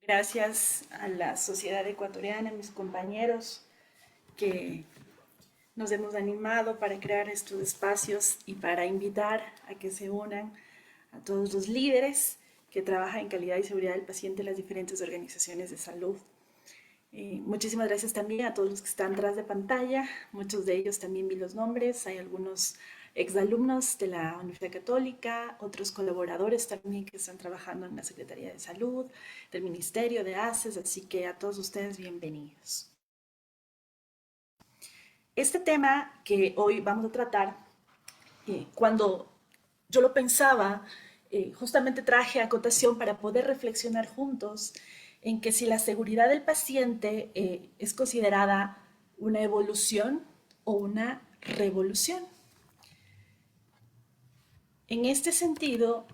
Gracias a la sociedad ecuatoriana, a mis compañeros que nos hemos animado para crear estos espacios y para invitar a que se unan a todos los líderes que trabajan en calidad y seguridad del paciente en las diferentes organizaciones de salud. Muchísimas gracias también a todos los que están tras de pantalla. Muchos de ellos también vi los nombres. Hay algunos exalumnos de la Universidad Católica, otros colaboradores también que están trabajando en la Secretaría de Salud, del Ministerio de ACES, así que a todos ustedes bienvenidos. Este tema que hoy vamos a tratar, cuando yo lo pensaba, justamente traje a cotación para poder reflexionar juntos en que si la seguridad del paciente es considerada una evolución o una revolución. En este sentido,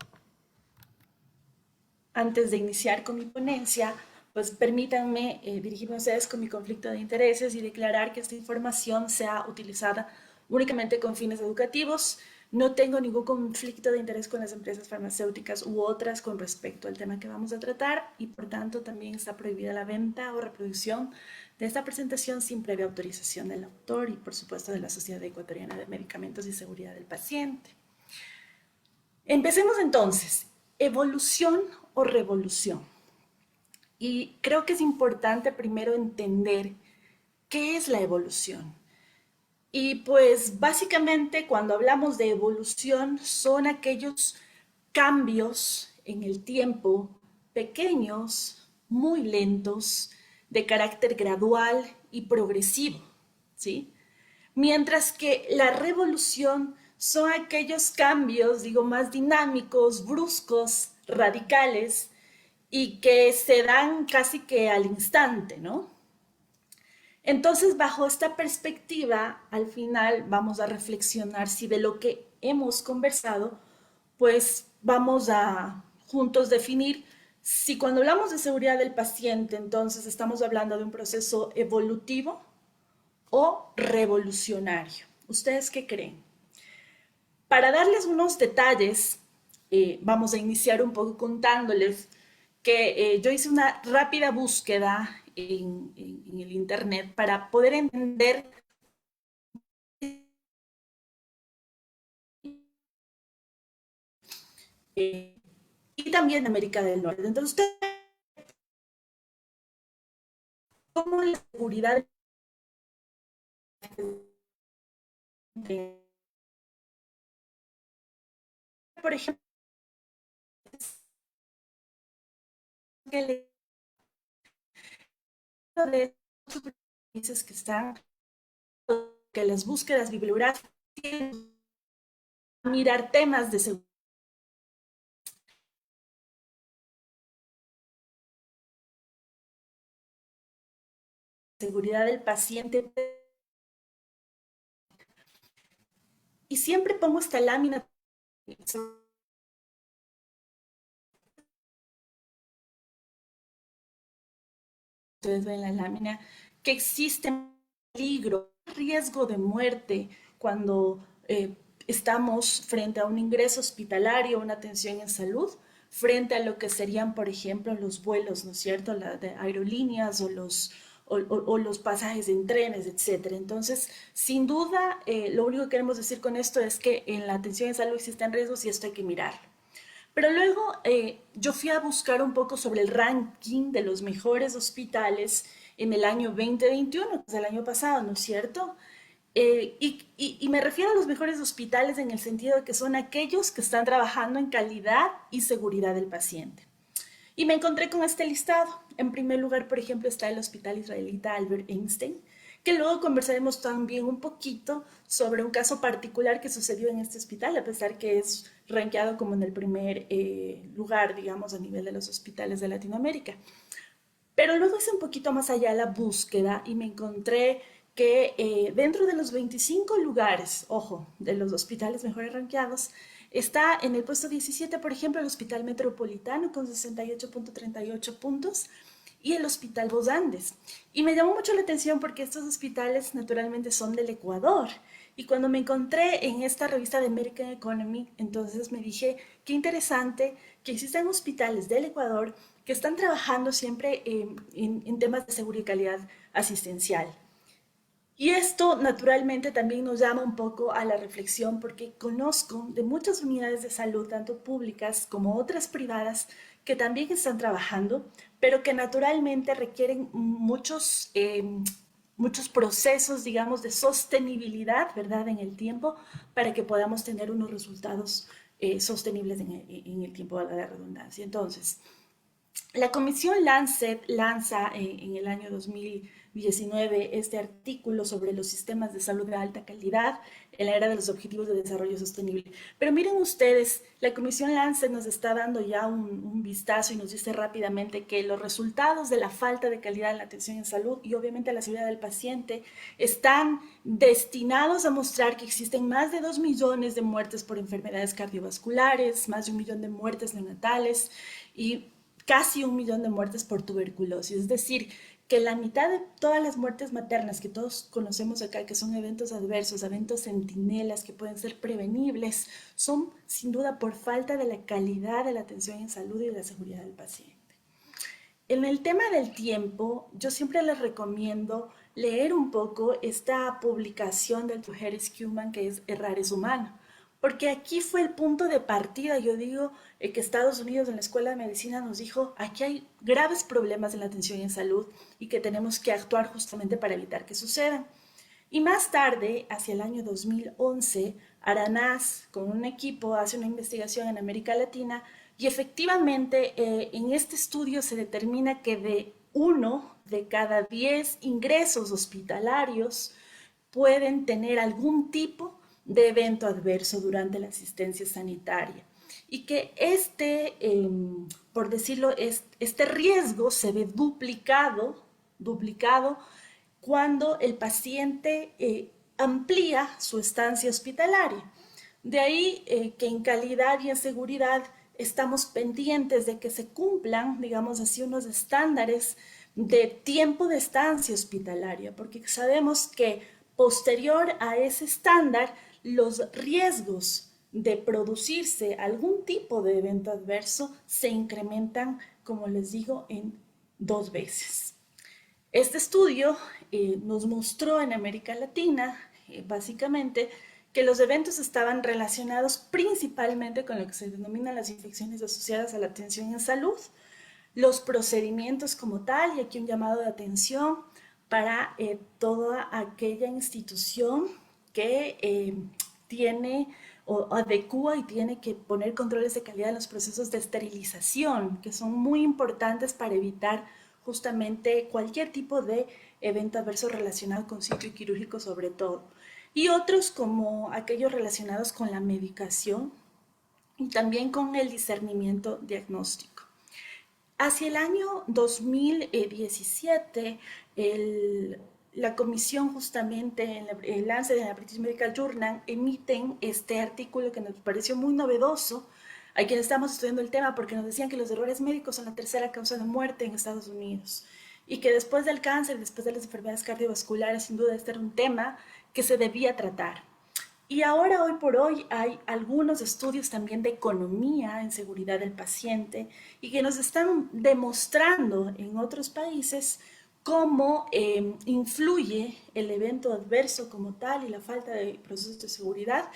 antes de iniciar con mi ponencia, pues permítanme dirigirme a ustedes con mi conflicto de intereses y declarar que esta información sea utilizada únicamente con fines educativos. No tengo ningún conflicto de interés con las empresas farmacéuticas u otras con respecto al tema que vamos a tratar y por tanto también está prohibida la venta o reproducción de esta presentación sin previa autorización del autor y por supuesto de la Sociedad Ecuatoriana de Medicamentos y Seguridad del Paciente. Empecemos entonces, evolución o revolución. Y creo que es importante primero entender qué es la evolución. Y pues básicamente cuando hablamos de evolución son aquellos cambios en el tiempo pequeños, muy lentos, de carácter gradual y progresivo, ¿sí? Mientras que la revolución son aquellos cambios, digo, más dinámicos, bruscos, radicales y que se dan casi que al instante, ¿no? Entonces, bajo esta perspectiva, al final vamos a reflexionar si de lo que hemos conversado, pues vamos a juntos definir si cuando hablamos de seguridad del paciente, entonces estamos hablando de un proceso evolutivo o revolucionario. ¿Ustedes qué creen? Para darles unos detalles, vamos a iniciar un poco contándoles que yo hice una rápida búsqueda en el Internet para poder entender eh, y también América del Norte. Entonces, ¿usted cómo la seguridad, por ejemplo, que de esos países que están, que las búsquedas bibliográficas mirar temas de seguridad del paciente y siempre pongo esta lámina. Ustedes ven la lámina, que existe peligro, riesgo de muerte cuando estamos frente a un ingreso hospitalario, una atención en salud, frente a lo que serían, por ejemplo, los vuelos, ¿no es cierto?, la de aerolíneas o los pasajes en trenes, etcétera. Entonces, sin duda, lo único que queremos decir con esto es que en la atención en salud existen riesgos y esto hay que mirarlo. Pero luego yo fui a buscar un poco sobre el ranking de los mejores hospitales en el año 2021, que es el año pasado, ¿no es cierto? Y me refiero a los mejores hospitales en el sentido de que son aquellos que están trabajando en calidad y seguridad del paciente. Y me encontré con este listado. En primer lugar, por ejemplo, está el Hospital Israelita Albert Einstein, que luego conversaremos también un poquito sobre un caso particular que sucedió en este hospital, a pesar que es rankeado como en el primer lugar, digamos, a nivel de los hospitales de Latinoamérica. Pero luego hice un poquito más allá la búsqueda y me encontré que dentro de los 25 lugares, ojo, de los hospitales mejores rankeados, está en el puesto 17, por ejemplo, el Hospital Metropolitano con 68.38 puntos y el Hospital Los Andes. Y me llamó mucho la atención porque estos hospitales naturalmente son del Ecuador. Y cuando me encontré en esta revista de American Economy, entonces me dije, qué interesante que existan hospitales del Ecuador que están trabajando siempre en temas de seguridad y calidad asistencial. Y esto naturalmente también nos llama un poco a la reflexión porque conozco de muchas unidades de salud, tanto públicas como otras privadas, que también están trabajando, pero que naturalmente requieren muchos procesos, digamos, de sostenibilidad, ¿verdad?, en el tiempo, para que podamos tener unos resultados sostenibles en el tiempo, de la redundancia. Entonces, la Comisión Lancet lanza en el año 2019 este artículo sobre los sistemas de salud de alta calidad en la era de los Objetivos de Desarrollo Sostenible. Pero miren ustedes, la Comisión Lancet nos está dando ya un vistazo y nos dice rápidamente que los resultados de la falta de calidad en la atención en salud y obviamente la seguridad del paciente están destinados a mostrar que existen más de 2 millones de muertes por enfermedades cardiovasculares, más de 1 millón de muertes neonatales y casi 1 millón de muertes por tuberculosis. Es decir, que la mitad de todas las muertes maternas que todos conocemos acá, que son eventos adversos, eventos centinelas que pueden ser prevenibles, son sin duda por falta de la calidad de la atención en salud y de la seguridad del paciente. En el tema del tiempo, yo siempre les recomiendo leer un poco esta publicación del Tujer Schumann, que es Errar es humano, porque aquí fue el punto de partida. Yo digo que Estados Unidos en la Escuela de Medicina nos dijo, aquí hay graves problemas en la atención en salud y que tenemos que actuar justamente para evitar que sucedan. Y más tarde, hacia el año 2011, Aranaz, con un equipo, hace una investigación en América Latina y efectivamente en este estudio se determina que de 1 de cada 10 ingresos hospitalarios pueden tener algún tipo de evento adverso durante la asistencia sanitaria y que por decirlo, este riesgo se ve duplicado cuando el paciente amplía su estancia hospitalaria. De ahí que en calidad y en seguridad estamos pendientes de que se cumplan, digamos así, unos estándares de tiempo de estancia hospitalaria, porque sabemos que posterior a ese estándar, los riesgos de producirse algún tipo de evento adverso se incrementan, como les digo, en 2 veces. Este estudio nos mostró en América Latina, básicamente, que los eventos estaban relacionados principalmente con lo que se denominan las infecciones asociadas a la atención en salud, los procedimientos como tal, y aquí un llamado de atención para toda aquella institución que tiene o adecua y tiene que poner controles de calidad en los procesos de esterilización, que son muy importantes para evitar justamente cualquier tipo de evento adverso relacionado con sitio quirúrgico sobre todo. Y otros como aquellos relacionados con la medicación y también con el discernimiento diagnóstico. Hacia el año 2017, la comisión justamente en el Lancet de la British Medical Journal emiten este artículo que nos pareció muy novedoso a quienes estamos estudiando el tema porque nos decían que los errores médicos son la tercera causa de muerte en Estados Unidos y que después del cáncer, después de las enfermedades cardiovasculares, sin duda este era un tema que se debía tratar. Y ahora, hoy por hoy, hay algunos estudios también de economía en seguridad del paciente y que nos están demostrando en otros países cómo influye el evento adverso como tal y la falta de procesos de seguridad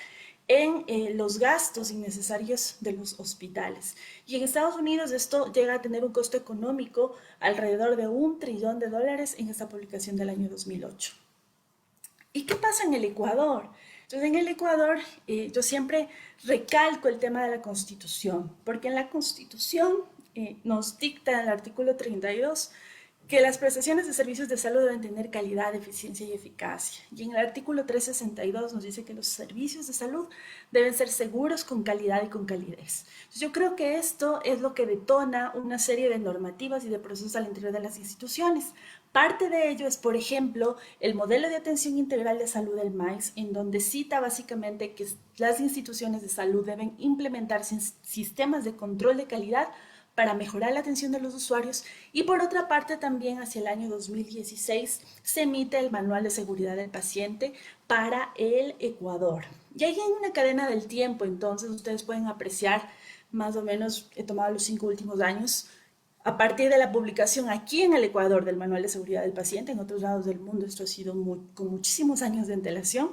en los gastos innecesarios de los hospitales. Y en Estados Unidos esto llega a tener un costo económico alrededor de $1 trillón en esta publicación del año 2008. ¿Y qué pasa en el Ecuador? Entonces, en el Ecuador yo siempre recalco el tema de la Constitución, porque en la Constitución nos dicta en el artículo 32 que las prestaciones de servicios de salud deben tener calidad, eficiencia y eficacia. Y en el artículo 362 nos dice que los servicios de salud deben ser seguros, con calidad y con calidez. Entonces, yo creo que esto es lo que detona una serie de normativas y de procesos al interior de las instituciones. Parte de ello es, por ejemplo, el modelo de atención integral de salud del MAIS, en donde cita básicamente que las instituciones de salud deben implementar sistemas de control de calidad para mejorar la atención de los usuarios y por otra parte también hacia el año 2016 se emite el Manual de Seguridad del Paciente para el Ecuador. Y ahí hay una cadena del tiempo, entonces ustedes pueden apreciar más o menos, he tomado los 5 últimos años, a partir de la publicación aquí en el Ecuador del Manual de Seguridad del Paciente. En otros lados del mundo esto ha sido con muchísimos años de antelación,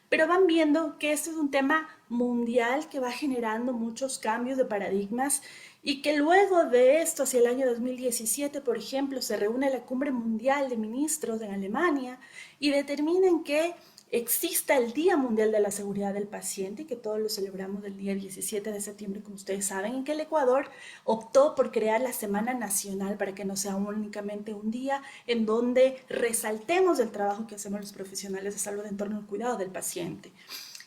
pero van viendo que este es un tema mundial que va generando muchos cambios de paradigmas y que luego de esto, hacia el año 2017, por ejemplo, se reúne la Cumbre Mundial de Ministros en Alemania y determinan que exista el Día Mundial de la Seguridad del Paciente, que todos lo celebramos el día 17 de septiembre, como ustedes saben, en que el Ecuador optó por crear la Semana Nacional para que no sea únicamente un día en donde resaltemos el trabajo que hacemos los profesionales de salud en torno al cuidado del paciente.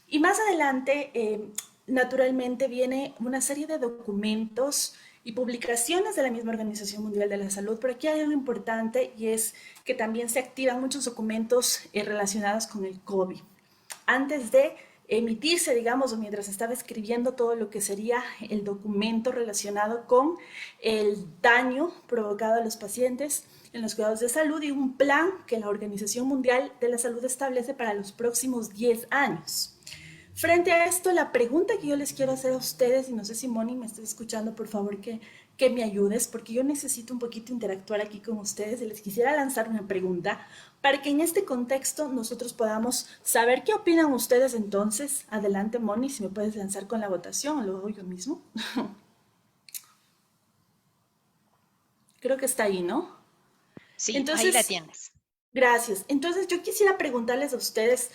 Y más adelante, naturalmente, viene una serie de documentos y publicaciones de la misma Organización Mundial de la Salud, pero aquí hay algo importante y es que también se activan muchos documentos relacionados con el COVID. Antes de emitirse, digamos, o mientras estaba escribiendo todo lo que sería el documento relacionado con el daño provocado a los pacientes en los cuidados de salud y un plan que la Organización Mundial de la Salud establece para los próximos 10 años. Frente a esto, la pregunta que yo les quiero hacer a ustedes, y no sé si Moni me estás escuchando, por favor que me ayudes, porque yo necesito un poquito interactuar aquí con ustedes y les quisiera lanzar una pregunta para que en este contexto nosotros podamos saber qué opinan ustedes entonces. Adelante, Moni, si me puedes lanzar con la votación, lo hago yo mismo. Creo que está ahí, ¿no? Sí, ahí la Entonces, tienes. gracias. Entonces, yo quisiera preguntarles a ustedes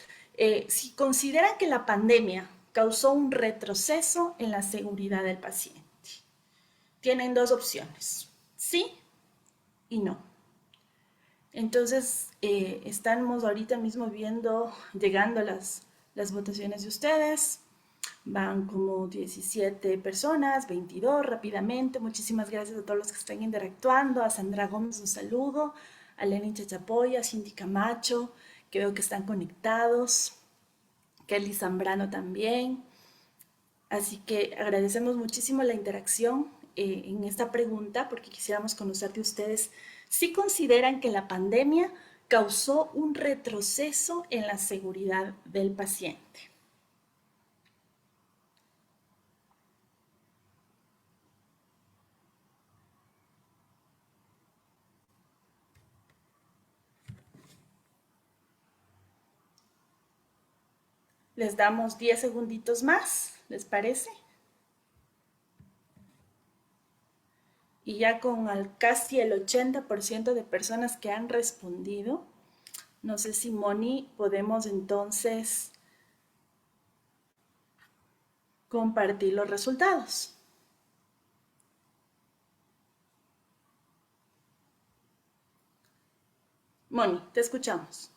si consideran que la pandemia causó un retroceso en la seguridad del paciente. Tienen dos opciones, sí y no. Entonces, estamos ahorita mismo viendo, llegando las votaciones de ustedes. Van como 17 personas, 22 rápidamente. Muchísimas gracias a todos los que están interactuando. A Sandra Gómez un saludo, a Lenin Chachapoya, a Cindy Camacho, que veo que están conectados. Kelly Zambrano también. Así que agradecemos muchísimo la interacción en esta pregunta porque quisiéramos conocer de ustedes si consideran que la pandemia causó un retroceso en la seguridad del paciente. Les damos 10 segunditos más, ¿les parece? Y ya con casi el 80% de personas que han respondido, no sé si Moni podemos entonces compartir los resultados. Moni, te escuchamos.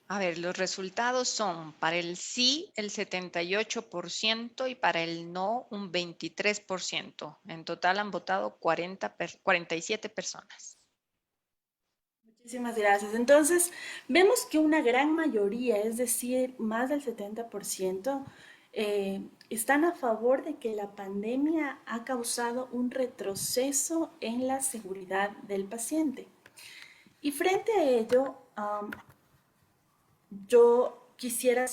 A ver, los resultados son para el sí el 78% y para el no un 23%. En total han votado 47 personas. Muchísimas gracias. Entonces, vemos que una gran mayoría, es decir, más del 70%, están a favor de que la pandemia ha causado un retroceso en la seguridad del paciente. Y frente a ello, yo quisiera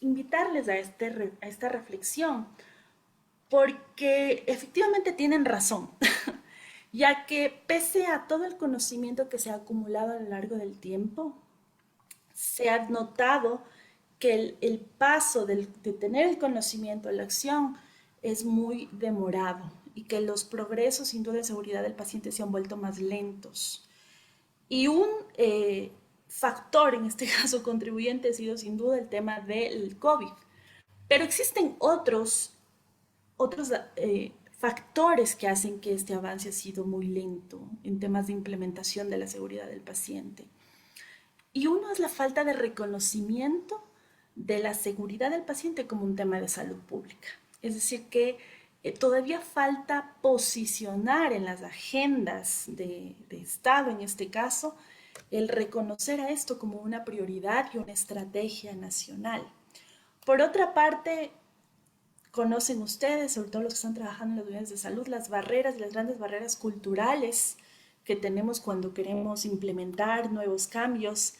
invitarles a esta reflexión, porque efectivamente tienen razón, ya que pese a todo el conocimiento que se ha acumulado a lo largo del tiempo, se ha notado que el paso de tener el conocimiento a la acción es muy demorado y que los progresos sin duda de seguridad del paciente se han vuelto más lentos. Y un factor, en este caso contribuyente, ha sido sin duda el tema del COVID. Pero existen otros factores que hacen que este avance ha sido muy lento en temas de implementación de la seguridad del paciente. Y uno es la falta de reconocimiento de la seguridad del paciente como un tema de salud pública. Es decir, que todavía falta posicionar en las agendas de Estado, en este caso, el reconocer a esto como una prioridad y una estrategia nacional. Por otra parte, conocen ustedes, sobre todo los que están trabajando en las unidades de salud, las barreras, las grandes barreras culturales que tenemos cuando queremos implementar nuevos cambios.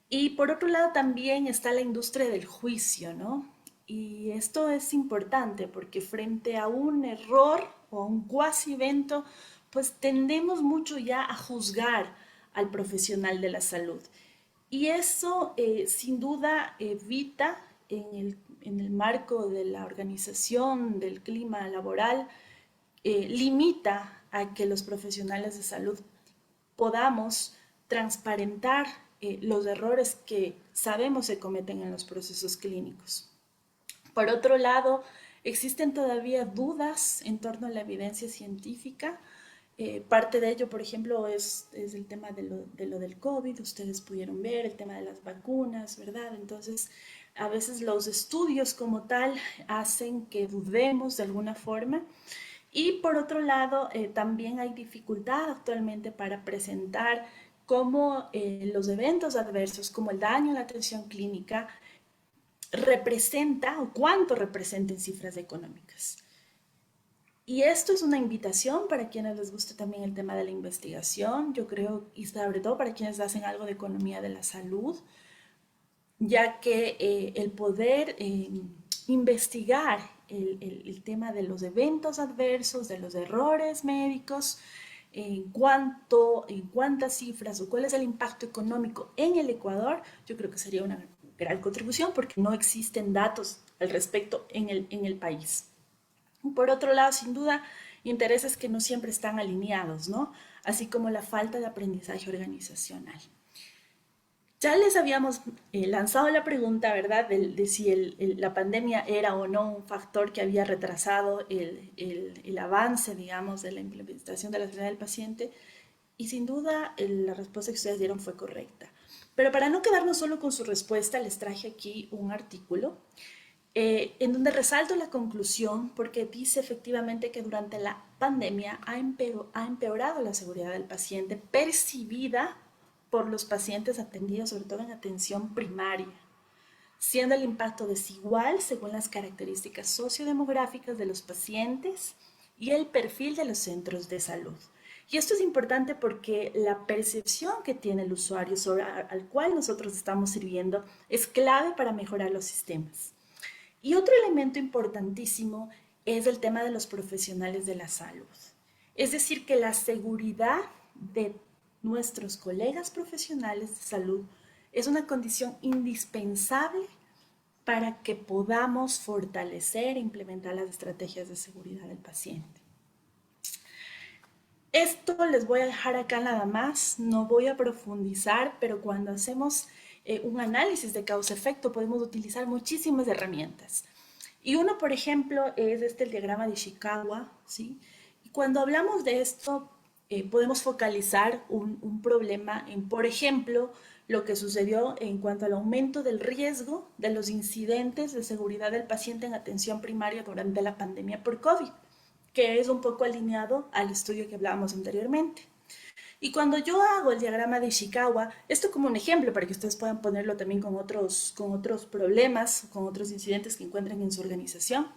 Y por otro lado también está la industria del juicio, ¿no? Y esto es importante porque frente a un error o a un cuasi evento, pues tendemos mucho ya a juzgar al profesional de la salud. Y eso sin duda evita en el marco de la organización del clima laboral, limita a que los profesionales de salud podamos transparentar los errores que sabemos se cometen en los procesos clínicos. Por otro lado, existen todavía dudas en torno a la evidencia científica. Parte de ello, por ejemplo, es el tema de lo del COVID. Ustedes pudieron ver el tema de las vacunas, ¿verdad? Entonces, a veces los estudios como tal hacen que dudemos de alguna forma. Y por otro lado, también hay dificultad actualmente para presentar cómo los eventos adversos, como el daño en la atención clínica, representa o cuánto representa en cifras económicas. Y esto es una invitación para quienes les guste también el tema de la investigación, yo creo, y sobre todo para quienes hacen algo de economía de la salud, ya que el poder investigar el tema de los eventos adversos, de los errores médicos, en cuántas cifras o cuál es el impacto económico en el Ecuador, yo creo que sería una gran contribución porque no existen datos al respecto en el país. Por otro lado, sin duda, intereses que no siempre están alineados, ¿no? Así como la falta de aprendizaje organizacional. Ya les habíamos lanzado la pregunta, ¿verdad?, de si la pandemia era o no un factor que había retrasado el avance, digamos, de la implementación de la seguridad del paciente. Y sin duda la respuesta que ustedes dieron fue correcta. Pero para no quedarnos solo con su respuesta, les traje aquí un artículo en donde resalto la conclusión porque dice efectivamente que durante la pandemia ha empeorado la seguridad del paciente percibida por los pacientes atendidos, sobre todo en atención primaria, siendo el impacto desigual según las características sociodemográficas de los pacientes y el perfil de los centros de salud. Y esto es importante porque la percepción que tiene el usuario sobre al cual nosotros estamos sirviendo es clave para mejorar los sistemas. Y otro elemento importantísimo es el tema de los profesionales de la salud. Es decir, que la seguridad de nuestros colegas profesionales de salud es una condición indispensable para que podamos fortalecer e implementar las estrategias de seguridad del paciente. Esto les voy a dejar acá nada más, no voy a profundizar, pero cuando hacemos un análisis de causa-efecto podemos utilizar muchísimas herramientas. Y uno, por ejemplo, es el diagrama de Ishikawa, ¿sí? Y cuando hablamos de esto, podemos focalizar un problema en, por ejemplo, lo que sucedió en cuanto al aumento del riesgo de los incidentes de seguridad del paciente en atención primaria durante la pandemia por COVID, que es un poco alineado al estudio que hablábamos anteriormente. Y cuando yo hago el diagrama de Ishikawa, esto como un ejemplo para que ustedes puedan ponerlo también con otros problemas, con otros incidentes que encuentren en su organización,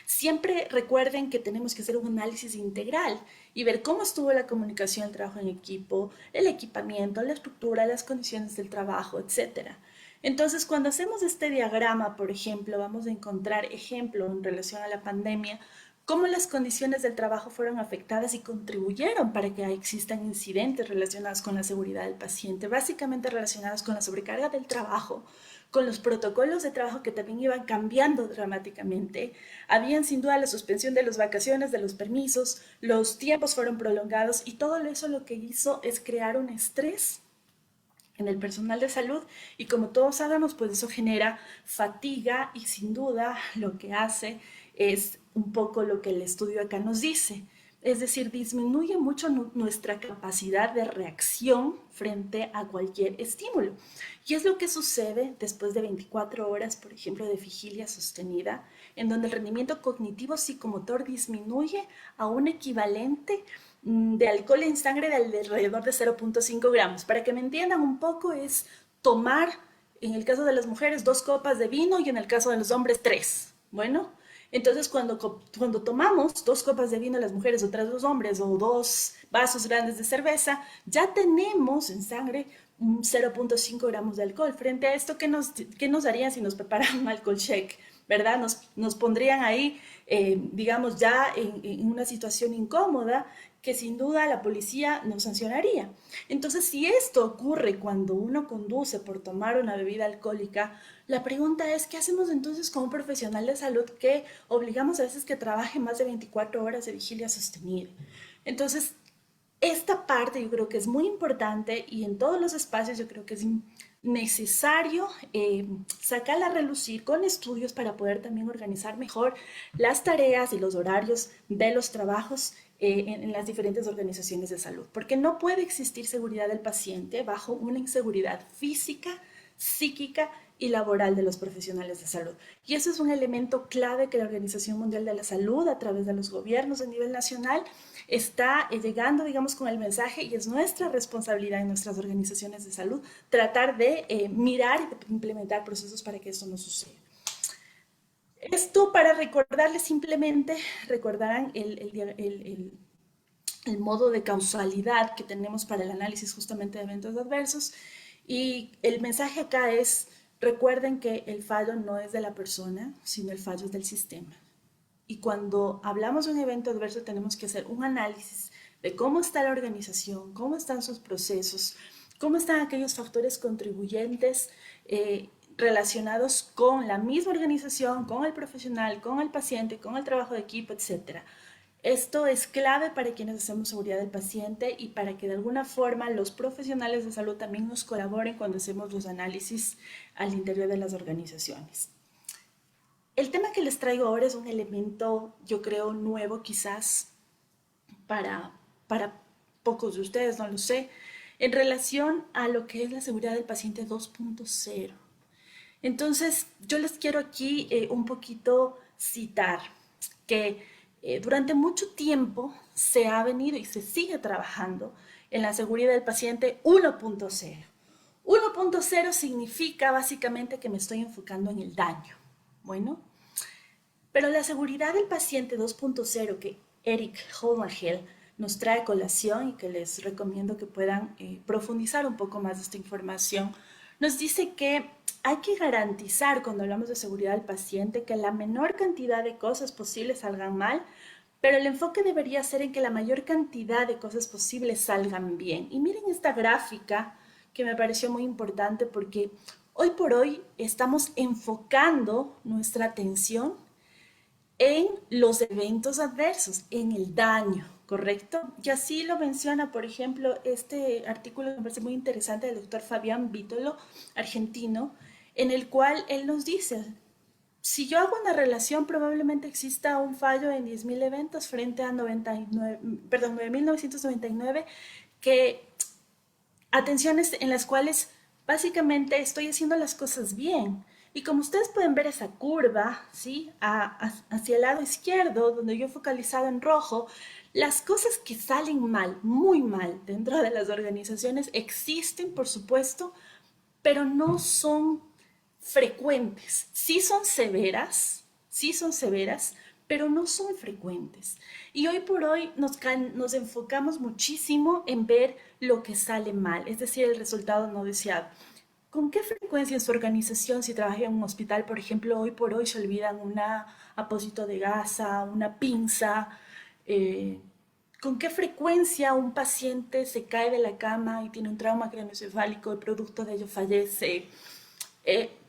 siempre recuerden que tenemos que hacer un análisis integral y ver cómo estuvo la comunicación, el trabajo en equipo, el equipamiento, la estructura, las condiciones del trabajo, etcétera. Entonces, cuando hacemos este diagrama, por ejemplo, vamos a encontrar ejemplo en relación a la pandemia, cómo las condiciones del trabajo fueron afectadas y contribuyeron para que existan incidentes relacionados con la seguridad del paciente, básicamente relacionados con la sobrecarga del trabajo, con los protocolos de trabajo que también iban cambiando dramáticamente. Habían sin duda la suspensión de las vacaciones, de los permisos, los tiempos fueron prolongados y todo eso lo que hizo es crear un estrés en el personal de salud y como todos sabemos, pues eso genera fatiga y sin duda lo que hace es un poco lo que el estudio acá nos dice. Es decir, disminuye mucho nuestra capacidad de reacción frente a cualquier estímulo. Y es lo que sucede después de 24 horas, por ejemplo, de vigilia sostenida, en donde el rendimiento cognitivo psicomotor disminuye a un equivalente de alcohol en sangre de alrededor de 0.5 gramos. Para que me entiendan un poco, es tomar, en el caso de las mujeres, 2 copas de vino y en el caso de los hombres, 3. Bueno, entonces cuando tomamos 2 copas de vino las mujeres, otras 2 hombres, o 2 vasos grandes de cerveza, ya tenemos en sangre 0.5 gramos de alcohol. Frente a esto, ¿qué nos darían si nos preparan un alcohol shake? ¿verdad? Nos pondrían ahí, digamos, ya en una situación incómoda que sin duda la policía nos sancionaría. Entonces, si esto ocurre cuando uno conduce por tomar una bebida alcohólica, la pregunta es, ¿qué hacemos entonces con un profesional de salud que obligamos a veces que trabaje más de 24 horas de vigilia sostenida? Entonces, esta parte yo creo que es muy importante y en todos los espacios yo creo que es necesario sacarla a relucir con estudios para poder también organizar mejor las tareas y los horarios de los trabajos en las diferentes organizaciones de salud, porque no puede existir seguridad del paciente bajo una inseguridad física, psíquica y laboral de los profesionales de salud. Y eso es un elemento clave que la Organización Mundial de la Salud, a través de los gobiernos a nivel nacional, está llegando, digamos, con el mensaje y es nuestra responsabilidad en nuestras organizaciones de salud tratar de mirar y de implementar procesos para que esto no suceda. Esto para recordarles simplemente, recordarán el modo de causalidad que tenemos para el análisis justamente de eventos adversos. Y el mensaje acá es, recuerden que el fallo no es de la persona, sino el fallo es del sistema. Y cuando hablamos de un evento adverso tenemos que hacer un análisis de cómo está la organización, cómo están sus procesos, cómo están aquellos factores contribuyentes relacionados con la misma organización, con el profesional, con el paciente, con el trabajo de equipo, etcétera. Esto es clave para quienes hacemos seguridad del paciente y para que de alguna forma los profesionales de salud también nos colaboren cuando hacemos los análisis al interior de las organizaciones. El tema que les traigo ahora es un elemento, yo creo, nuevo quizás para pocos de ustedes, no lo sé, en relación a lo que es la seguridad del paciente 2.0. Entonces, yo les quiero aquí un poquito citar que durante mucho tiempo se ha venido y se sigue trabajando en la seguridad del paciente 1.0. 1.0 significa básicamente que me estoy enfocando en el daño. Bueno, pero la seguridad del paciente 2.0 que Eric Holmagel nos trae a colación y que les recomiendo que puedan profundizar un poco más de esta información, nos dice que hay que garantizar cuando hablamos de seguridad del paciente que la menor cantidad de cosas posibles salgan mal, pero el enfoque debería ser en que la mayor cantidad de cosas posibles salgan bien. Y miren esta gráfica que me pareció muy importante porque hoy por hoy estamos enfocando nuestra atención en los eventos adversos, en el daño, ¿correcto? Y así lo menciona, por ejemplo, este artículo me parece muy interesante del doctor Fabián Vítolo, argentino, en el cual él nos dice, si yo hago una relación, probablemente exista un fallo en 10.000 eventos frente a 99, perdón, 9.999, que atenciones en las cuales básicamente estoy haciendo las cosas bien. Y como ustedes pueden ver esa curva, ¿sí? Hacia el lado izquierdo, donde yo he focalizado en rojo, las cosas que salen mal, muy mal dentro de las organizaciones existen, por supuesto, pero no son frecuentes. Sí son severas, pero no son frecuentes. Y hoy por hoy nos enfocamos muchísimo en ver lo que sale mal, es decir, el resultado no deseado. ¿Con qué frecuencia en su organización, si trabaja en un hospital, por ejemplo, hoy por hoy se olvidan un apósito de gasa, una pinza? Eh, ¿Con qué frecuencia un paciente se cae de la cama y tiene un trauma craneoencefálico y producto de ello fallece?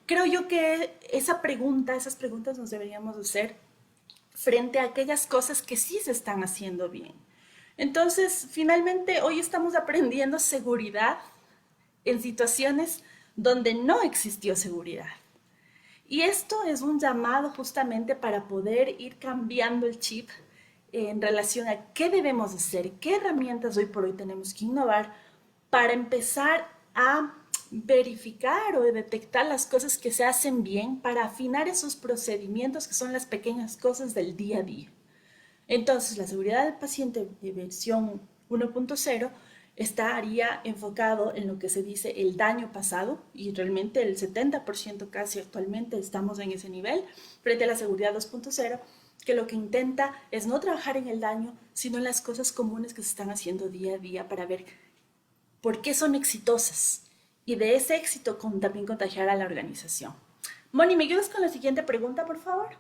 Creo yo que esas preguntas nos deberíamos hacer frente a aquellas cosas que sí se están haciendo bien. Entonces, finalmente, hoy estamos aprendiendo seguridad en situaciones donde no existió seguridad. Y esto es un llamado justamente para poder ir cambiando el chip en relación a qué debemos hacer, qué herramientas hoy por hoy tenemos que innovar para empezar a verificar o detectar las cosas que se hacen bien para afinar esos procedimientos que son las pequeñas cosas del día a día. Entonces, la seguridad del paciente de versión 1.0 estaría enfocado en lo que se dice el daño pasado y realmente el 70% casi actualmente estamos en ese nivel frente a la seguridad 2.0 que lo que intenta es no trabajar en el daño, sino en las cosas comunes que se están haciendo día a día para ver por qué son exitosas y de ese éxito también contagiar a la organización. Moni, ¿me ayudas con la siguiente pregunta, por favor?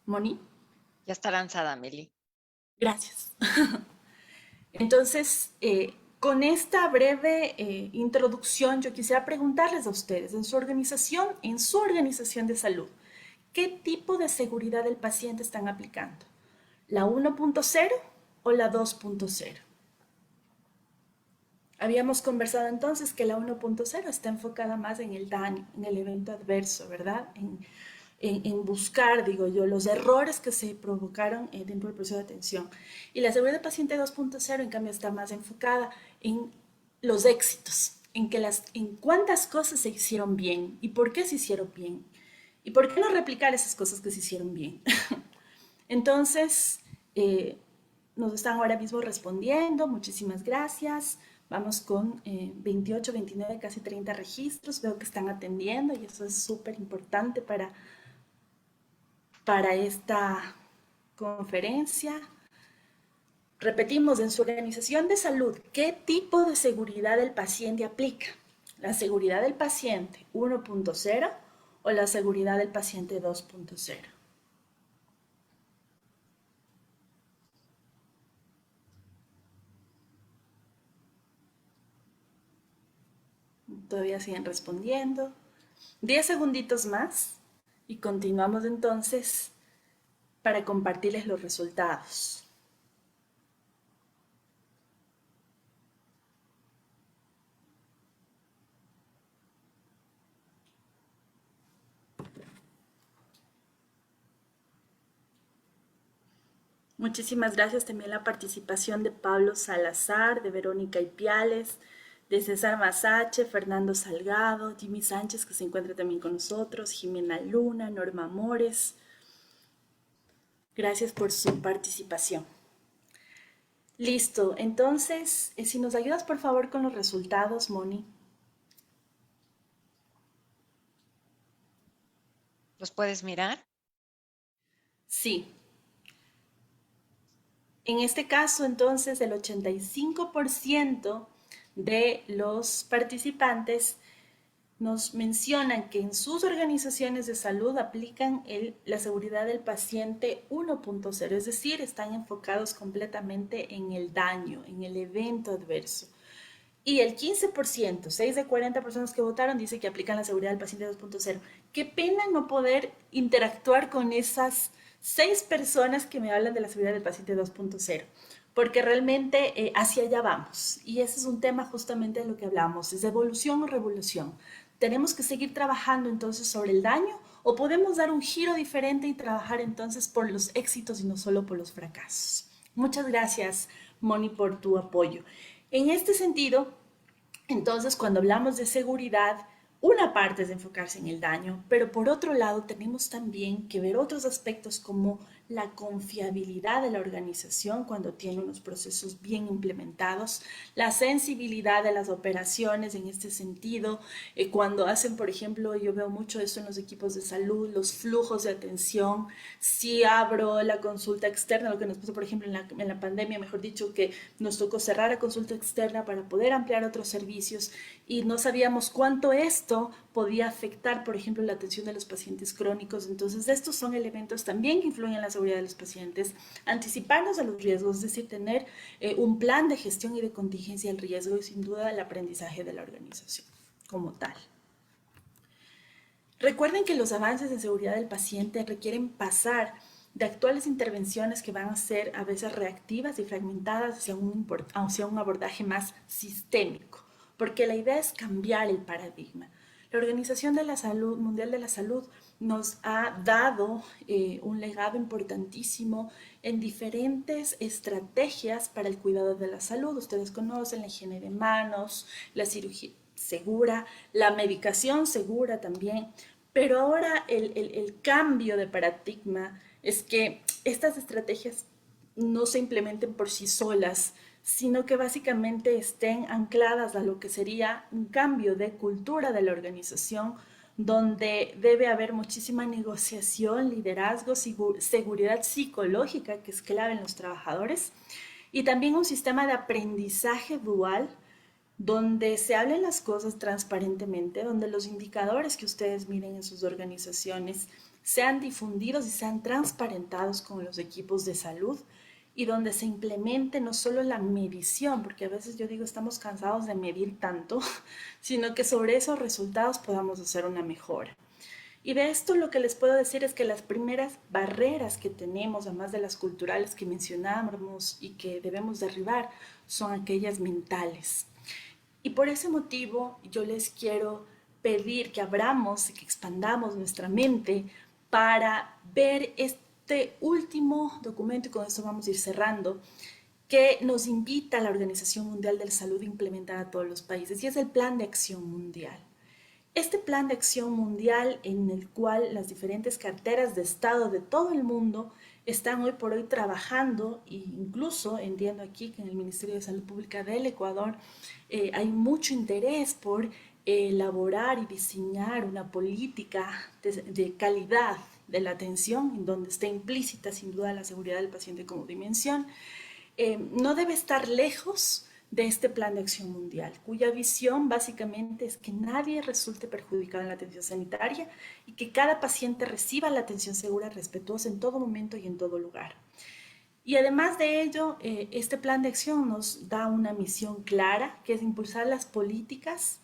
Moni, Ya está lanzada, Meli. gracias. Entonces, con esta breve introducción, yo quisiera preguntarles a ustedes, en su organización de salud, ¿qué tipo de seguridad del paciente están aplicando? ¿La 1.0 o la 2.0? Habíamos conversado entonces que la 1.0 está enfocada más en el daño, en el evento adverso, ¿verdad? En buscar, digo yo, los errores que se provocaron dentro del proceso de atención. Y la seguridad del paciente 2.0, en cambio, está más enfocada en los éxitos, en cuántas cosas se hicieron bien y por qué se hicieron bien. Y por qué no replicar esas cosas que se hicieron bien. Entonces, nos están ahora mismo respondiendo. Muchísimas gracias. Vamos con 28, 29, casi 30 registros. Veo que están atendiendo y eso es súper importante para esta conferencia. Repetimos, en su organización de salud, ¿qué tipo de seguridad el paciente aplica? ¿La seguridad del paciente 1.0 o la seguridad del paciente 2.0? Todavía siguen respondiendo. 10 segunditos más y continuamos entonces para compartirles los resultados. Muchísimas gracias también la participación de Pablo Salazar, de Verónica Ipiales, de César Masache, Fernando Salgado, Jimmy Sánchez, que se encuentra también con nosotros, Jimena Luna, Norma Mores. Gracias por su participación. Listo, entonces, si nos ayudas por favor con los resultados, Moni. ¿Los puedes mirar? Sí, en este caso, entonces, el 85% de los participantes nos mencionan que en sus organizaciones de salud aplican la seguridad del paciente 1.0, es decir, están enfocados completamente en el daño, en el evento adverso. Y el 15%, 6 de 40 personas que votaron, dice que aplican la seguridad del paciente 2.0. Qué pena no poder interactuar con esas 6 personas que me hablan de la seguridad del paciente 2.0, porque realmente hacia allá vamos. Y ese es un tema justamente de lo que hablamos, es evolución o revolución. Tenemos que seguir trabajando entonces sobre el daño o podemos dar un giro diferente y trabajar entonces por los éxitos y no solo por los fracasos. Muchas gracias, Moni, por tu apoyo. En este sentido, entonces, cuando hablamos de seguridad, una parte es enfocarse en el daño, pero por otro lado tenemos también que ver otros aspectos como la confiabilidad de la organización cuando tiene unos procesos bien implementados, la sensibilidad de las operaciones en este sentido, cuando hacen, por ejemplo, yo veo mucho esto en los equipos de salud, los flujos de atención, si abro la consulta externa, lo que nos pasó, por ejemplo, en la pandemia, mejor dicho, que nos tocó cerrar la consulta externa para poder ampliar otros servicios y no sabíamos cuánto esto podía afectar, por ejemplo, la atención de los pacientes crónicos. Entonces, estos son elementos también que influyen en la seguridad de los pacientes. Anticiparnos a los riesgos, es decir, tener un plan de gestión y de contingencia del riesgo y sin duda el aprendizaje de la organización como tal. Recuerden que los avances en seguridad del paciente requieren pasar de actuales intervenciones que van a ser a veces reactivas y fragmentadas hacia un abordaje más sistémico, porque la idea es cambiar el paradigma. La Organización de la Salud, Mundial de la Salud nos ha dado un legado importantísimo en diferentes estrategias para el cuidado de la salud. Ustedes conocen la higiene de manos, la cirugía segura, la medicación segura también, pero ahora el cambio de paradigma es que estas estrategias no se implementen por sí solas, sino que básicamente estén ancladas a lo que sería un cambio de cultura de la organización, donde debe haber muchísima negociación, liderazgo, seguridad psicológica, que es clave en los trabajadores, y también un sistema de aprendizaje dual donde se hablen las cosas transparentemente, donde los indicadores que ustedes miren en sus organizaciones sean difundidos y sean transparentados con los equipos de salud y donde se implemente no solo la medición, porque a veces yo digo estamos cansados de medir tanto, sino que sobre esos resultados podamos hacer una mejora. Y de esto lo que les puedo decir es que las primeras barreras que tenemos, además de las culturales que mencionábamos y que debemos derribar, son aquellas mentales. Y por ese motivo yo les quiero pedir que abramos y que expandamos nuestra mente para ver este último documento, y con esto vamos a ir cerrando, que nos invita a la Organización Mundial de la Salud a implementar a todos los países, y es el Plan de Acción Mundial. Este plan de acción mundial en el cual las diferentes carteras de Estado de todo el mundo están hoy por hoy trabajando, e incluso entiendo aquí que en el Ministerio de Salud Pública del Ecuador hay mucho interés por elaborar y diseñar una política de calidad de la atención, en donde está implícita sin duda la seguridad del paciente como dimensión. No debe estar lejos de este plan de acción mundial, cuya visión básicamente es que nadie resulte perjudicado en la atención sanitaria y que cada paciente reciba la atención segura, respetuosa en todo momento y en todo lugar. Y además de ello, este plan de acción nos da una misión clara, que es impulsar las políticas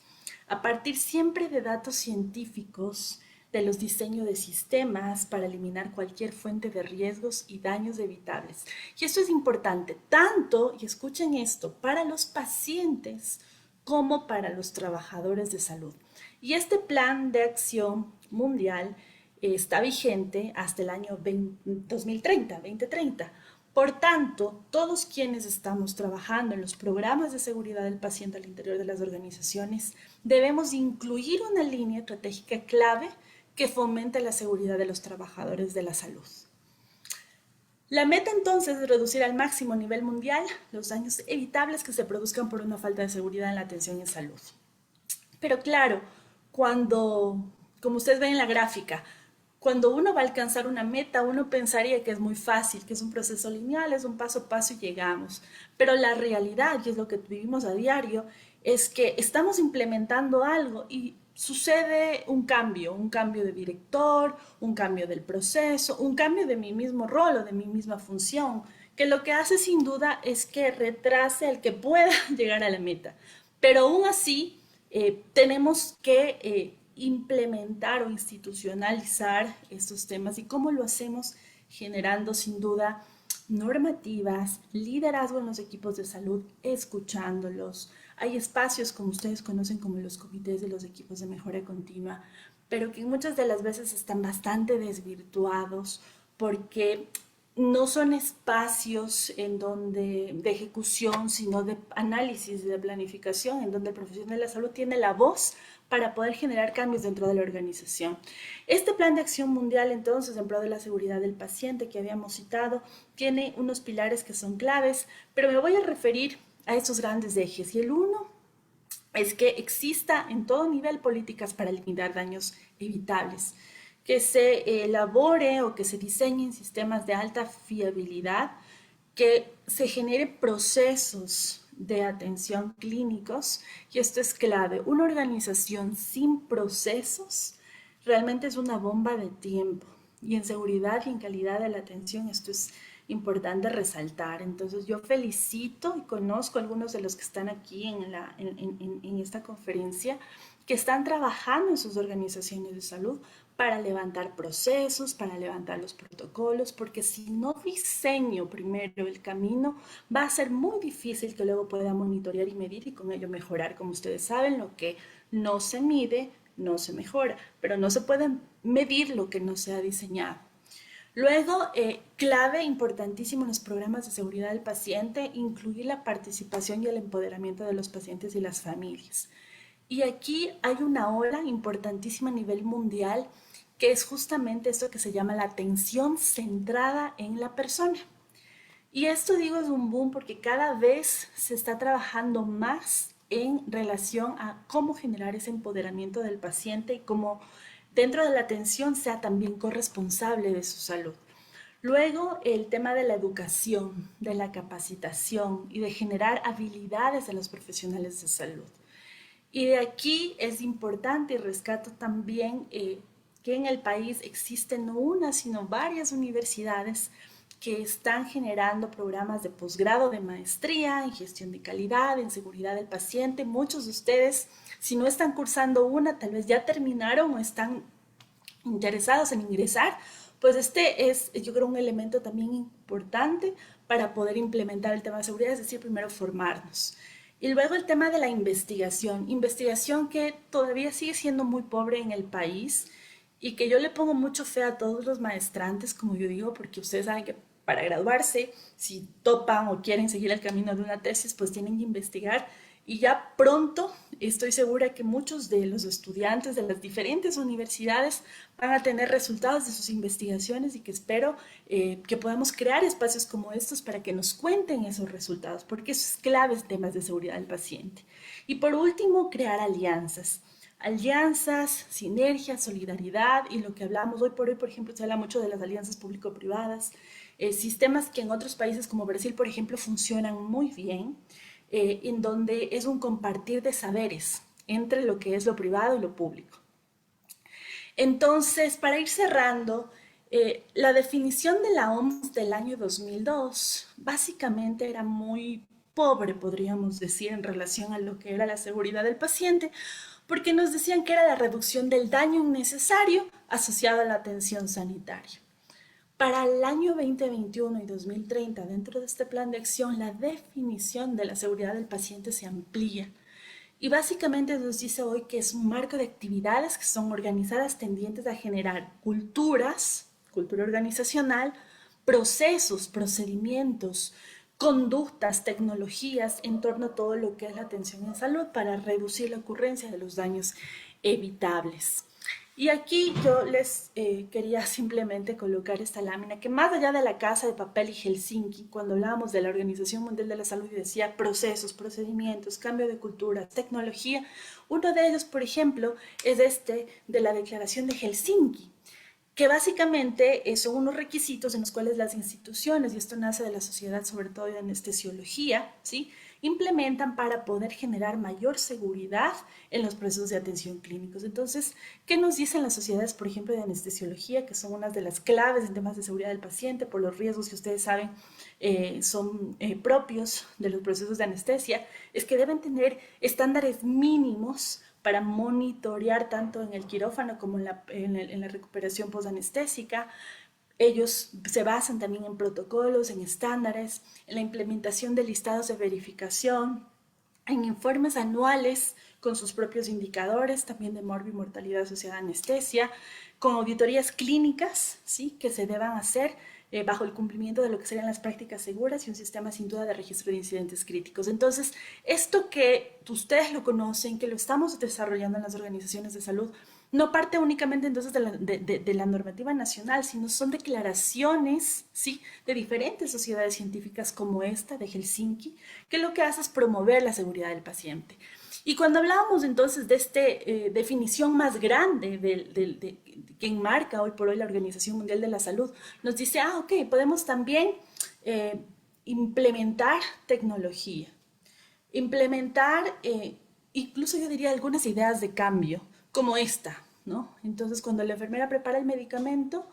a partir siempre de datos científicos, de los diseños de sistemas para eliminar cualquier fuente de riesgos y daños evitables. Y esto es importante, tanto, y escuchen esto, para los pacientes como para los trabajadores de salud. Y este plan de acción mundial está vigente hasta el año 2030. Por tanto, todos quienes estamos trabajando en los programas de seguridad del paciente al interior de las organizaciones debemos incluir una línea estratégica clave que fomente la seguridad de los trabajadores de la salud. La meta entonces es reducir al máximo a nivel mundial los daños evitables que se produzcan por una falta de seguridad en la atención en salud. Pero claro, como ustedes ven en la gráfica, cuando uno va a alcanzar una meta, uno pensaría que es muy fácil, que es un proceso lineal, es un paso a paso y llegamos. Pero la realidad, y es lo que vivimos a diario, es que estamos implementando algo y sucede un cambio de director, un cambio del proceso, un cambio de mi mismo rol o de mi misma función, que lo que hace sin duda es que retrase el que pueda llegar a la meta. Pero aún así, tenemos que implementar o institucionalizar estos temas. ¿Y cómo lo hacemos? Generando sin duda normativas, liderazgo en los equipos de salud, escuchándolos. Hay espacios, como ustedes conocen, como los comités de los equipos de mejora continua, pero que muchas de las veces están bastante desvirtuados porque no son espacios en donde de ejecución, sino de análisis, de planificación, en donde el profesional de la salud tiene la voz para poder generar cambios dentro de la organización. Este plan de acción mundial, entonces, en pro de la seguridad del paciente que habíamos citado, tiene unos pilares que son claves, pero me voy a referir a estos grandes ejes. Y el uno es que exista en todo nivel políticas para eliminar daños evitables, que se elabore o que se diseñen sistemas de alta fiabilidad, que se generen procesos de atención clínicos, y esto es clave. Una organización sin procesos realmente es una bomba de tiempo, y en seguridad y en calidad de la atención esto es importante resaltar. Entonces yo felicito y conozco a algunos de los que están aquí en esta conferencia que están trabajando en sus organizaciones de salud para levantar procesos, para levantar los protocolos, porque si no diseño primero el camino, va a ser muy difícil que luego pueda monitorear y medir y con ello mejorar. Como ustedes saben, lo que no se mide, no se mejora, pero no se puede medir lo que no se ha diseñado. Luego, clave importantísimo en los programas de seguridad del paciente, incluir la participación y el empoderamiento de los pacientes y las familias. Y aquí hay una ola importantísima a nivel mundial, que es justamente esto que se llama la atención centrada en la persona. Y esto digo es un boom porque cada vez se está trabajando más en relación a cómo generar ese empoderamiento del paciente y cómo dentro de la atención sea también corresponsable de su salud. Luego, el tema de la educación, de la capacitación y de generar habilidades de los profesionales de salud. Y de aquí es importante y rescato también que en el país existen no una, sino varias universidades que están generando programas de posgrado, de maestría en gestión de calidad, en seguridad del paciente. Muchos de ustedes, si no están cursando una, tal vez ya terminaron o están interesados en ingresar, pues este es, yo creo, un elemento también importante para poder implementar el tema de seguridad, es decir, primero formarnos. Y luego el tema de la investigación, investigación que todavía sigue siendo muy pobre en el país y que yo le pongo mucho fe a todos los maestrantes, como yo digo, porque ustedes saben que para graduarse, si topan o quieren seguir el camino de una tesis, pues tienen que investigar y ya pronto estoy segura que muchos de los estudiantes de las diferentes universidades van a tener resultados de sus investigaciones y que espero que podamos crear espacios como estos para que nos cuenten esos resultados, porque eso es clave en temas de seguridad del paciente. Y por último, crear alianzas. Alianzas, sinergias, solidaridad y lo que hablamos hoy por hoy, por ejemplo, se habla mucho de las alianzas público-privadas, sistemas que en otros países como Brasil, por ejemplo, funcionan muy bien, en donde es un compartir de saberes entre lo que es lo privado y lo público. Entonces, para ir cerrando, la definición de la OMS del año 2002 básicamente era muy pobre, podríamos decir, en relación a lo que era la seguridad del paciente, porque nos decían que era la reducción del daño innecesario asociado a la atención sanitaria. Para el año 2021 y 2030, dentro de este plan de acción, la definición de la seguridad del paciente se amplía y básicamente nos dice hoy que es un marco de actividades que son organizadas tendientes a generar culturas, cultura organizacional, procesos, procedimientos, conductas, tecnologías en torno a todo lo que es la atención en salud para reducir la ocurrencia de los daños evitables. Y aquí yo les quería simplemente colocar esta lámina que más allá de la casa de papel y Helsinki, cuando hablábamos de la Organización Mundial de la Salud y decía procesos, procedimientos, cambio de cultura, tecnología, uno de ellos, por ejemplo, es este de la Declaración de Helsinki, que básicamente son unos requisitos en los cuales las instituciones, y esto nace de la sociedad sobre todo de anestesiología, ¿sí?, implementan para poder generar mayor seguridad en los procesos de atención clínicos. Entonces, ¿qué nos dicen las sociedades, por ejemplo, de anestesiología, que son unas de las claves en temas de seguridad del paciente por los riesgos que ustedes saben son propios de los procesos de anestesia? Es que deben tener estándares mínimos para monitorear tanto en el quirófano como en la recuperación posanestésica. Ellos se basan también en protocolos, en estándares, en la implementación de listados de verificación, en informes anuales con sus propios indicadores, también de mortalidad asociada a anestesia, con auditorías clínicas, ¿sí?, que se deban hacer bajo el cumplimiento de lo que serían las prácticas seguras y un sistema sin duda de registro de incidentes críticos. Entonces, esto que ustedes lo conocen, que lo estamos desarrollando en las organizaciones de salud, no parte únicamente entonces de la normativa nacional, sino son declaraciones, ¿sí?, de diferentes sociedades científicas como esta de Helsinki, que lo que hace es promover la seguridad del paciente. Y cuando hablábamos entonces de esta definición más grande que enmarca hoy por hoy la Organización Mundial de la Salud, nos dice, ok, podemos también implementar tecnología, implementar incluso yo diría algunas ideas de cambio, como esta, ¿no? Entonces, cuando la enfermera prepara el medicamento,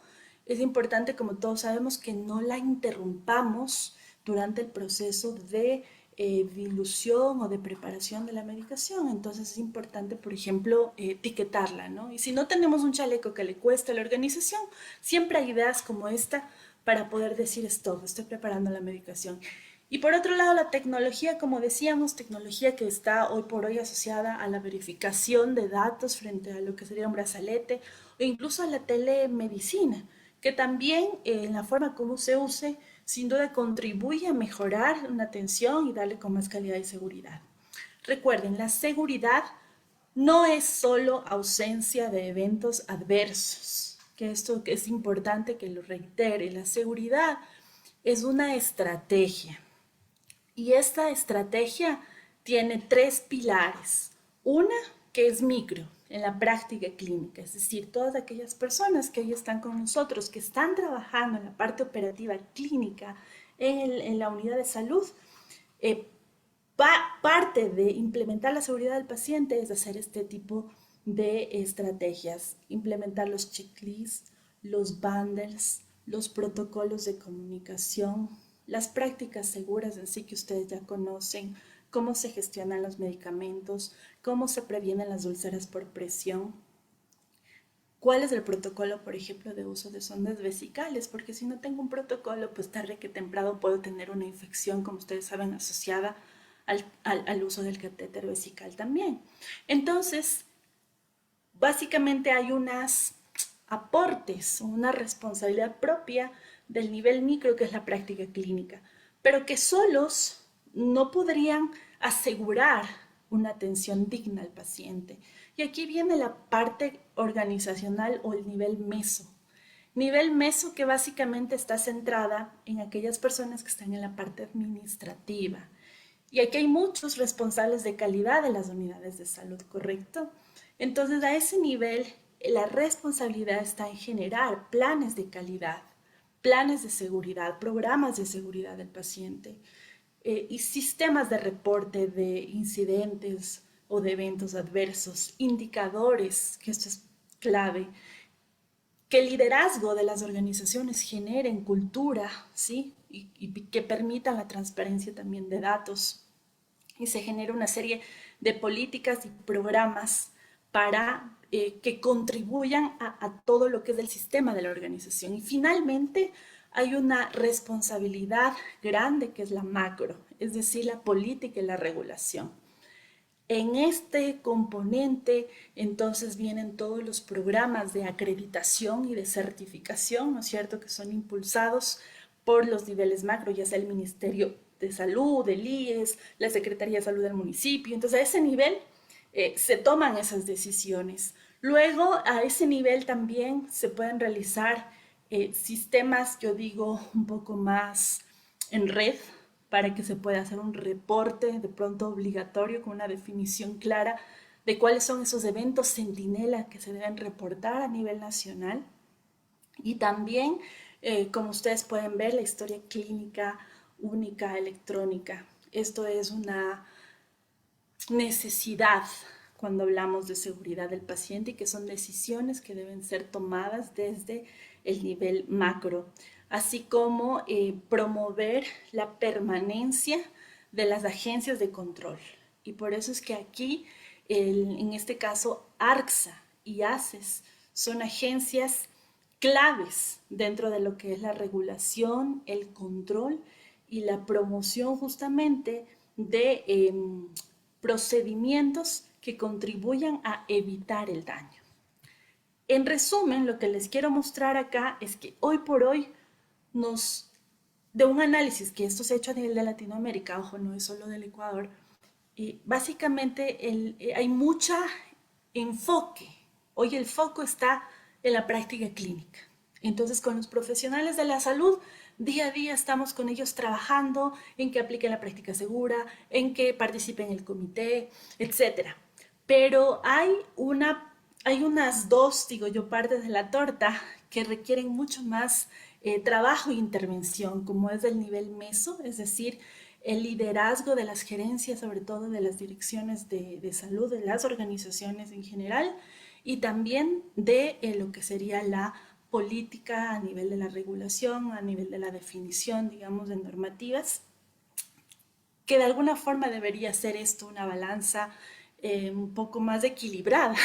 es importante, como todos sabemos, que no la interrumpamos durante el proceso de dilución o de preparación de la medicación. Entonces es importante, por ejemplo, etiquetarla, ¿no? Y si no tenemos un chaleco que le cueste a la organización, siempre hay ideas como esta para poder decir stop, estoy preparando la medicación. Y por otro lado, la tecnología, como decíamos, tecnología que está hoy por hoy asociada a la verificación de datos frente a lo que sería un brazalete o incluso a la telemedicina, que también en la forma como se use, sin duda contribuye a mejorar una atención y darle con más calidad y seguridad. Recuerden, la seguridad no es solo ausencia de eventos adversos, que esto es importante que lo reitere. La seguridad es una estrategia y esta estrategia tiene tres pilares. Una que es micro, en la práctica clínica, es decir, todas aquellas personas que hoy están con nosotros, que están trabajando en la parte operativa clínica en la unidad de salud, eh, parte de implementar la seguridad del paciente es hacer este tipo de estrategias, implementar los checklists, los bundles, los protocolos de comunicación, las prácticas seguras en sí que ustedes ya conocen, cómo se gestionan los medicamentos, cómo se previenen las úlceras por presión, cuál es el protocolo, por ejemplo, de uso de sondas vesicales, porque si no tengo un protocolo, pues tarde que temprano puedo tener una infección, como ustedes saben, asociada al uso del catéter vesical también. Entonces, básicamente hay unos aportes, una responsabilidad propia del nivel micro, que es la práctica clínica, pero que solos no podrían asegurar una atención digna al paciente. Y aquí viene la parte organizacional o el nivel meso. Nivel meso que básicamente está centrada en aquellas personas que están en la parte administrativa. Y aquí hay muchos responsables de calidad de las unidades de salud, ¿correcto? Entonces, a ese nivel, la responsabilidad está en generar planes de calidad, planes de seguridad, programas de seguridad del paciente y sistemas de reporte de incidentes o de eventos adversos, indicadores, que esto es clave, que el liderazgo de las organizaciones generen cultura, ¿sí? Y que permitan la transparencia también de datos y se genera una serie de políticas y programas para que contribuyan todo lo que es el sistema de la organización. Y finalmente hay una responsabilidad grande que es la macro, es decir, la política y la regulación. En este componente, entonces, vienen todos los programas de acreditación y de certificación, ¿no es cierto?, que son impulsados por los niveles macro, ya sea el Ministerio de Salud, el IES, la Secretaría de Salud del municipio. Entonces, a ese nivel se toman esas decisiones. Luego, a ese nivel también se pueden realizar sistemas, yo digo, un poco más en red, para que se pueda hacer un reporte de pronto obligatorio con una definición clara de cuáles son esos eventos centinela que se deben reportar a nivel nacional. Y también, como ustedes pueden ver, la historia clínica única electrónica. Esto es una necesidad cuando hablamos de seguridad del paciente y que son decisiones que deben ser tomadas desde el nivel macro, así como promover la permanencia de las agencias de control. Y por eso es que aquí, en este caso, ARCSA y ACES son agencias claves dentro de lo que es la regulación, el control y la promoción justamente de procedimientos que contribuyan a evitar el daño. En resumen, lo que les quiero mostrar acá es que hoy por hoy de un análisis que esto se ha hecho a nivel de Latinoamérica, ojo, no es solo del Ecuador, básicamente hay mucho enfoque. Hoy el foco está en la práctica clínica. Entonces, con los profesionales de la salud, día a día estamos con ellos trabajando en que apliquen la práctica segura, en que participen en el comité, etcétera. Pero hay unas dos, digo yo, partes de la torta que requieren mucho más trabajo e intervención, como es el nivel meso, es decir, el liderazgo de las gerencias, sobre todo de las direcciones de salud, de las organizaciones en general, y también de lo que sería la política a nivel de la regulación, a nivel de la definición, digamos, de normativas, que de alguna forma debería ser esto una balanza un poco más equilibrada.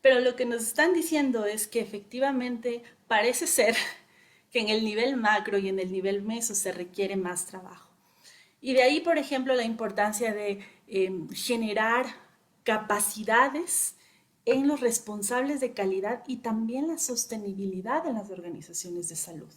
Pero lo que nos están diciendo es que efectivamente parece ser que en el nivel macro y en el nivel meso se requiere más trabajo. Y de ahí, por ejemplo, la importancia de generar capacidades en los responsables de calidad y también la sostenibilidad en las organizaciones de salud.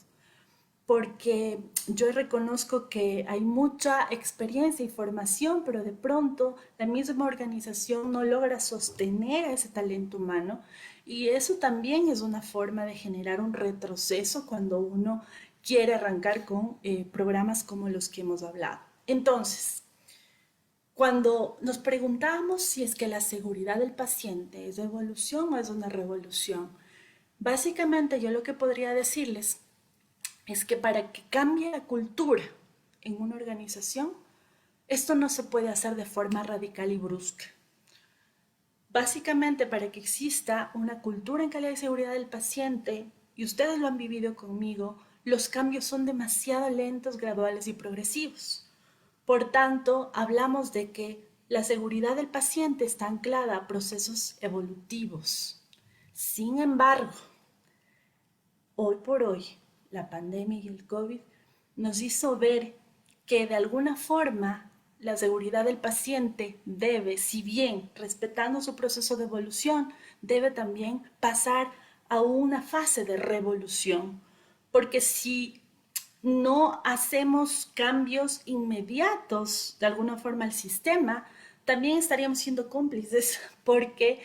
Porque yo reconozco que hay mucha experiencia y formación, pero de pronto la misma organización no logra sostener a ese talento humano y eso también es una forma de generar un retroceso cuando uno quiere arrancar con programas como los que hemos hablado. Entonces, Cuando nos preguntamos si es que la seguridad del paciente es evolución o es una revolución, básicamente yo lo que podría decirles es que para que cambie la cultura en una organización, esto no se puede hacer de forma radical y brusca. Básicamente, para que exista una cultura en calidad y seguridad del paciente, y ustedes lo han vivido conmigo, los cambios son demasiado lentos, graduales y progresivos. Por tanto, hablamos de que la seguridad del paciente está anclada a procesos evolutivos. Sin embargo, hoy por hoy, la pandemia y el COVID nos hizo ver que de alguna forma la seguridad del paciente debe, si bien respetando su proceso de evolución, debe también pasar a una fase de revolución. Porque si no hacemos cambios inmediatos de alguna forma al sistema, también estaríamos siendo cómplices porque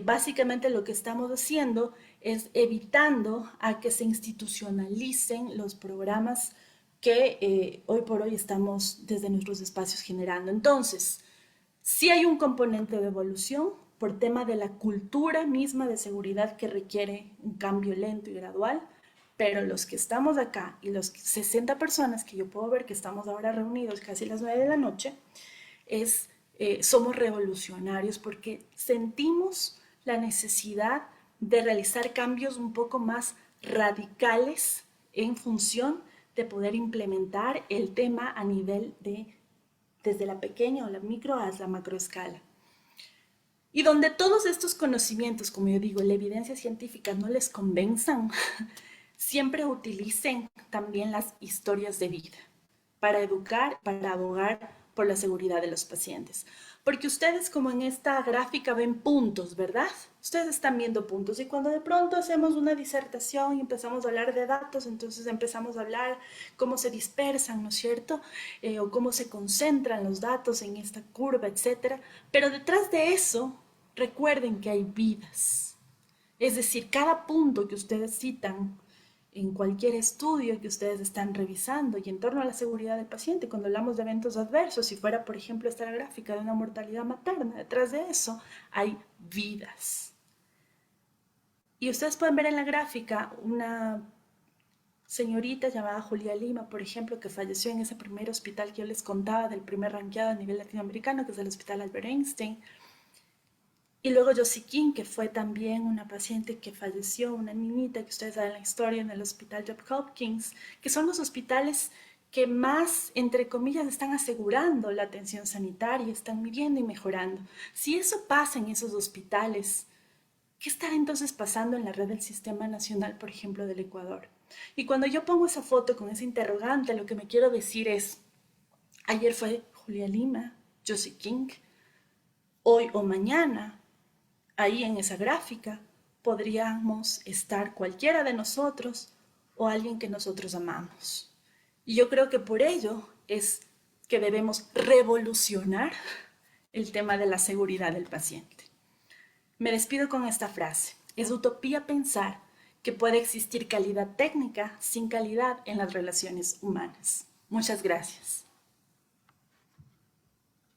básicamente lo que estamos haciendo es evitando a que se institucionalicen los programas que hoy por hoy estamos desde nuestros espacios generando. Entonces, sí hay un componente de evolución por tema de la cultura misma de seguridad que requiere un cambio lento y gradual, pero los que estamos acá y los 60 personas que yo puedo ver que estamos ahora reunidos casi las 9 de la noche, somos revolucionarios porque sentimos la necesidad de realizar cambios un poco más radicales en función de poder implementar el tema a nivel de desde la pequeña o la micro hasta la macroescala. Y donde todos estos conocimientos, como yo digo, la evidencia científica no les convenzan, siempre utilicen también las historias de vida para educar, para abogar por la seguridad de los pacientes. Porque ustedes, como en esta gráfica, ven puntos, ¿verdad? Ustedes están viendo puntos y cuando de pronto hacemos una disertación y empezamos a hablar de datos, entonces empezamos a hablar cómo se dispersan, ¿no es cierto? O cómo se concentran los datos en esta curva, etcétera. Pero detrás de eso, recuerden que hay vidas. Es decir, cada punto que ustedes citan en cualquier estudio que ustedes están revisando y en torno a la seguridad del paciente, cuando hablamos de eventos adversos, si fuera, por ejemplo, esta la gráfica de una mortalidad materna, detrás de eso hay vidas. Y ustedes pueden ver en la gráfica una señorita llamada Julia Lima, por ejemplo, que falleció en ese primer hospital que yo les contaba, del primer ranqueado a nivel latinoamericano, que es el Hospital Albert Einstein. Y luego Josie King, que fue también una paciente que falleció, una niñita que ustedes saben la historia en el Hospital Johns Hopkins, que son los hospitales que más, entre comillas, están asegurando la atención sanitaria, están midiendo y mejorando. Si eso pasa en esos hospitales, ¿qué está entonces pasando en la red del Sistema Nacional, por ejemplo, del Ecuador? Y cuando yo pongo esa foto con ese interrogante, lo que me quiero decir es, ayer fue Julia Lima, Josie King, hoy o mañana ahí en esa gráfica podríamos estar cualquiera de nosotros o alguien que nosotros amamos. Y yo creo que por ello es que debemos revolucionar el tema de la seguridad del paciente. Me despido con esta frase. Es utopía pensar que puede existir calidad técnica sin calidad en las relaciones humanas. Muchas gracias.